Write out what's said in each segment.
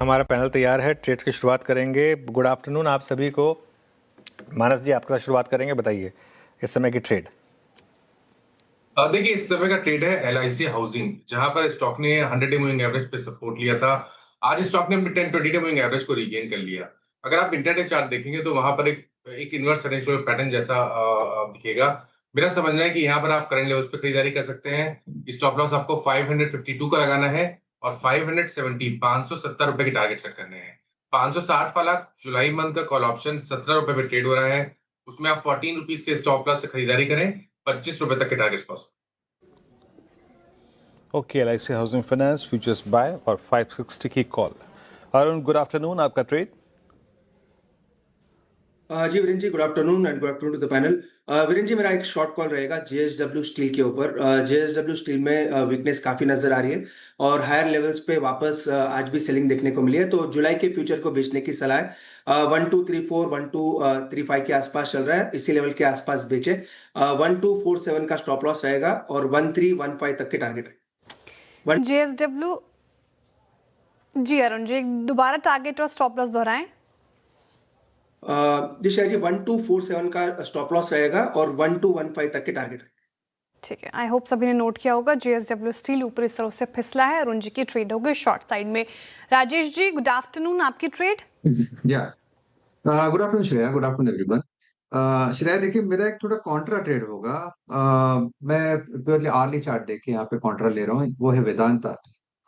हमारा पैनल तैयार है, ट्रेड्स की शुरुआत करेंगे। गुड आफ्टरनून आप सभी को। मानस जी आपके साथ शुरुआत करेंगे, बताइए इस समय की ट्रेड। देखिए, इस समय का ट्रेड है एलआईसी हाउसिंग, जहां पर स्टॉक ने 100 डे मूविंग एवरेज पे सपोर्ट लिया था। आज स्टॉक ने 10-20 डे मूविंग एवरेज को रीगेन कर लिया। अगर आप इंटरडे चार्ट देखेंगे तो वहां पर एक इनवर्स सेक्वेंशियल पैटर्न जैसा दिखेगा। मेरा समझना है कि यहाँ पर आप करंट लेवल्स पे खरीदारी कर सकते हैं। स्टॉप लॉस आपको 552 का लगाना है और 570 ₹570 के टारगेट सेट करने हैं। 560 वाला जुलाई मंथ का कॉल ऑप्शन ₹17 पे ट्रेड हो रहा है, उसमें आप 14 रुपीज के स्टॉप लॉस से खरीदारी करें, ₹25 तक के टारगेट पास। Okay, LIC housing finance futures buy और 560 की कॉल। अरुण, गुड आफ्टरनून, आपका ट्रेड। जी Virendra ji, good afternoon and good afternoon to the panel. Virendra ji, मेरा एक शॉर्ट कॉल रहेगा जेएसडब्ल्यू स्टील के ऊपर। जेएसडब्ल्यू स्टील में वीकनेस काफी नजर आ रही है और हायर लेवल्स पे वापस आज भी सेलिंग देखने को मिली है, तो जुलाई के फ्यूचर को बेचने की सलाह है। 1234 1235 के आसपास चल रहा है, इसी लेवल के आसपास बेचे। 1247 का स्टॉप लॉस रहेगा और 1315 तक के टारगेट है। जेएसडब्ल्यू जी अरुण जी, दोबारा टारगेट और स्टॉप लॉस दोहराएं। जी शायद जी 1247 का स्टॉप लॉस रहेगा और 1215 तक के टारगेट है। ठीक है, आई होप सभी ने नोट किया होगा। जेएसडब्ल्यू स्टील ऊपर इस तरह से फिसला है। अरुण जी की ट्रेड हो गई शॉर्ट साइड में। राजेश जी, गुड आफ्टरनून, आपकी trade. Good afternoon Shreya, good afternoon everyone. Shreya देखिए, मेरा एक थोड़ा कॉन्ट्रा ट्रेड होगा। मैं प्योरली आर्ली चार्ट देख के यहाँ पे कॉन्ट्रा ले रहा हूँ, वो है वेदांता।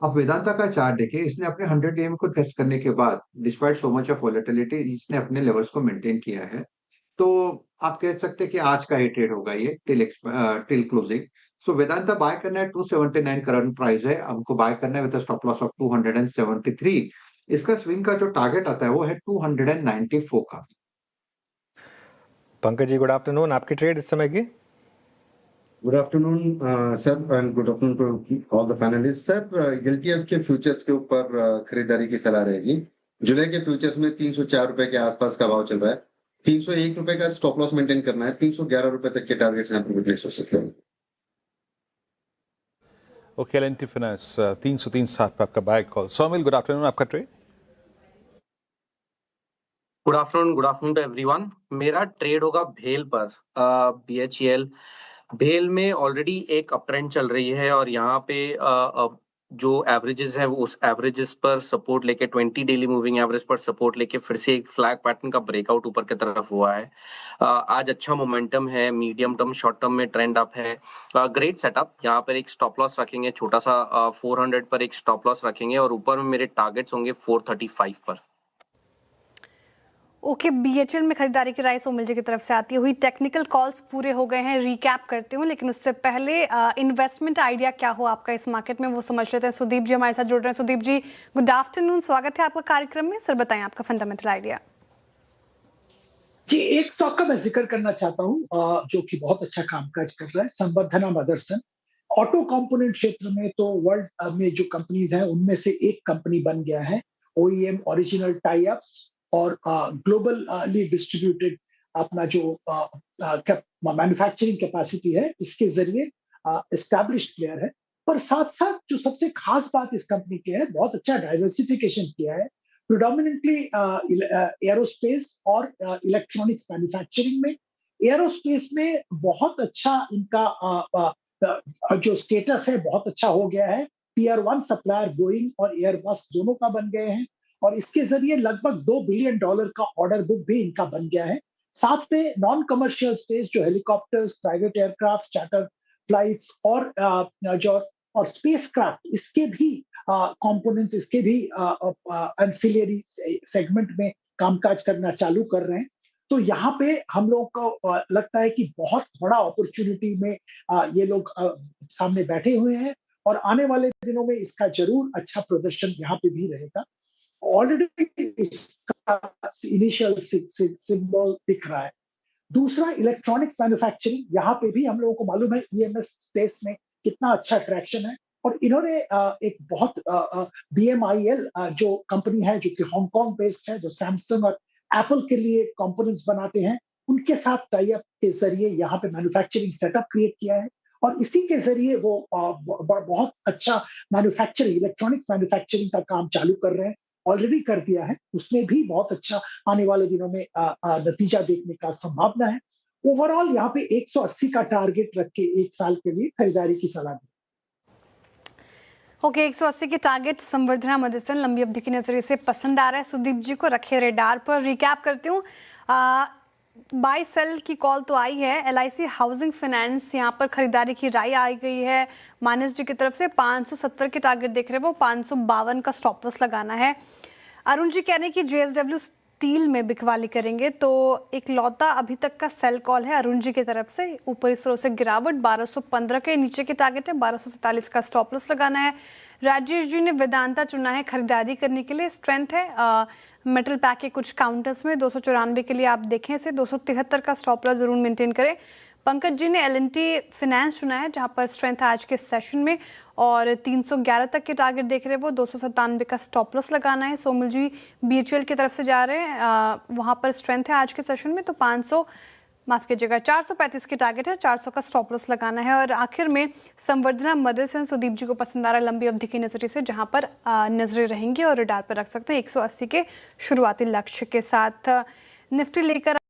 आप वेदांता का चार्ट देखिए, इसने अपने 100 डीएम को टेस्ट करने के बाद despite so much of volatility इसने अपने लेवल्स को मेंटेन किया है। तो आप कह सकते हैं कि आज का ही ट्रेड होगा ये टिल क्लोजिंग। सो वेदांता बाय करना है, 279 करंट प्राइस है, हमको बाय करना है विद स्टॉप लॉस ऑफ 273। इसका स्विंग का जो टारगेट आता है वो है 294 का। पंकज जी, गुड आफ्टरनून, आपकी ट्रेड इस समय की। Good afternoon sir and good afternoon to all the panelist. सर, एलटीएफ के फ्यूचर्स के ऊपर खरीदारी की सलाह रहेगी। जुलाई के फ्यूचर्स में ₹304 के आसपास का भाव चल रहा है। ₹301 का स्टॉप लॉस मेंटेन करना है। ₹311 तक के टारगेट्स यहाँ पर रिप्लेस हो सकते हैं। ओके, एल&टी फाइनेंस 303.7 पे आपका buy call. Saumil, good afternoon, आपका trade. Good afternoon to everyone. मेरा ट्रेड होगा भेल पर, बीएचईएल। भेल में ऑलरेडी एक अप ट्रेंड चल रही है और यहाँ पे जो एवरेजेस है वो उस एवरेजेस पर सपोर्ट लेके 20 डेली मूविंग एवरेज पर सपोर्ट लेके फिर से एक फ्लैग पैटर्न का ब्रेकआउट ऊपर की तरफ हुआ है। आज अच्छा मोमेंटम है, मीडियम टर्म शॉर्ट टर्म में ट्रेंड अप है। Great setup. यहाँ पर एक स्टॉप लॉस रखेंगे छोटा सा, 400 पर एक स्टॉप लॉस रखेंगे और ऊपर में मेरे टारगेट्स होंगे 435 पर। ओके, बीएचएल में खरीदारी की राय सोमिल जी की तरफ से आती हुई। टेक्निकल कॉल्स पूरे हो गए हैं, रिकैप करती हूँ, लेकिन उससे पहले इन्वेस्टमेंट आइडिया क्या हो आपका इस मार्केट में वो समझ लेते हैं। सुदीप जी हमारे साथ जुड़ रहे हैं। सुदीप जी, गुड आफ्टरनून, स्वागत है आपका कार्यक्रम में। सर बताएं आपका फंडामेंटल आइडिया। जी, एक स्टॉक का मैं जिक्र करना चाहता हूँ जो कि बहुत अच्छा कामकाज कर रहा है, संवर्धना मदरसन। ऑटो कंपोनेंट क्षेत्र में तो वर्ल्ड में जो कंपनीज हैं उनमें से एक कंपनी बन गया है। ओईएम ओरिजिनल टाई अप्स और ग्लोबली डिस्ट्रीब्यूटेड अपना जो मैन्युफैक्चरिंग कैपेसिटी है, इसके जरिए एस्टैब्लिश्ड प्लेयर है। पर साथ साथ जो सबसे खास बात इस कंपनी की है, बहुत अच्छा डाइवर्सिफिकेशन किया है, प्रिडोमिनेंटली एरोस्पेस और इलेक्ट्रॉनिक्स मैन्युफैक्चरिंग में। एरोस्पेस में बहुत अच्छा इनका जो स्टेटस है बहुत अच्छा हो गया है। टीयर 1 सप्लायर बोइंग और एयरबस दोनों का बन गए हैं और इसके जरिए लगभग $2 बिलियन का ऑर्डर बुक भी इनका बन गया है। साथ में नॉन कमर्शियल स्पेस जो helicopters, private aircraft, charter flights और स्पेस क्राफ्ट, इसके भी कंपोनेंट्स, इसके भी एंसिलरी सेगमेंट में कामकाज करना चालू कर रहे हैं। तो यहाँ पे हम लोग को लगता है कि बहुत बड़ा अपॉर्चुनिटी में ये लोग सामने बैठे हुए हैं और आने वाले दिनों में इसका जरूर अच्छा प्रदर्शन यहाँ पे भी रहेगा। ऑलरेडी इसका इनिशियल सिंबल दिख रहा है। दूसरा, इलेक्ट्रॉनिक्स मैन्युफैक्चरिंग, यहाँ पे भी हम लोगों को मालूम है ईएमएस स्पेस में कितना अच्छा ट्रैक्शन है और इन्होंने एक बहुत बीएमआईएल जो कंपनी है जो कि हांगकांग बेस्ड है, जो सैमसंग और एप्पल के लिए कंपोनेंट्स बनाते हैं, उनके साथ टाई अप के जरिए यहाँ पे मैन्युफैक्चरिंग सेटअप क्रिएट किया है और इसी के जरिए वो बहुत अच्छा मैन्युफैक्चरिंग, इलेक्ट्रॉनिक्स मैन्युफैक्चरिंग का काम चालू कर रहे हैं ऑलरेडी कर दिया है, उसमें भी बहुत अच्छा आने वाले दिनों में नतीजा देखने का संभावना है। ओवरऑल यहाँ पे 180 का टारगेट रख के 1 साल के लिए खरीदारी की सलाह दी। ओके, 180 के टारगेट संवर्धना मदरसन लंबी अवधि के नजरिए से पसंद आ रहा है। सुदीप जी को रखे रेडार पर। रिकैप करती हूँ, बाय सेल की कॉल तो आई है। LIC हाउसिंग फाइनेंस यहाँ पर खरीदारी की राय आई गई है मानस जी की तरफ से। 570 के टारगेट देख रहे हैं वो, 552 का स्टॉप लॉस लगाना है। अरुण जी कह रहे हैं कि JSW स्टील में बिकवाली करेंगे, तो एक लौता अभी तक का सेल कॉल है अरुण जी की तरफ से। ऊपर इस तरह से गिरावट 1215 के नीचे के टारगेट है, 1247 का स्टॉप लॉस लगाना है। राजेश जी ने वेदांता चुना है खरीदारी करने के लिए। स्ट्रेंथ है मेटल पैक के कुछ काउंटर्स में 294 के लिए आप देखें इसे, 273 का स्टॉप लॉस जरूर मेंटेन करें। पंकज जी ने L&T फाइनेंस चुना है जहां पर स्ट्रेंथ है आज के सेशन में, और 311 तक के टारगेट देख रहे हैं वो, 297 का स्टॉप लॉस लगाना है। सोमल जी BHEL की तरफ से जा रहे हैं, वहां पर स्ट्रेंथ है आज के सेशन में, तो 435 के टारगेट है, 400 का स्टॉप लॉस लगाना है। और आखिर में संवर्धना मदरसन सुदीप जी को पसंद आ रहा है लंबी अवधि की नजरिए से, जहां पर नजरें रहेंगी और रडार पर रख सकते हैं 180 के शुरुआती लक्ष्य के साथ। निफ्टी लेकर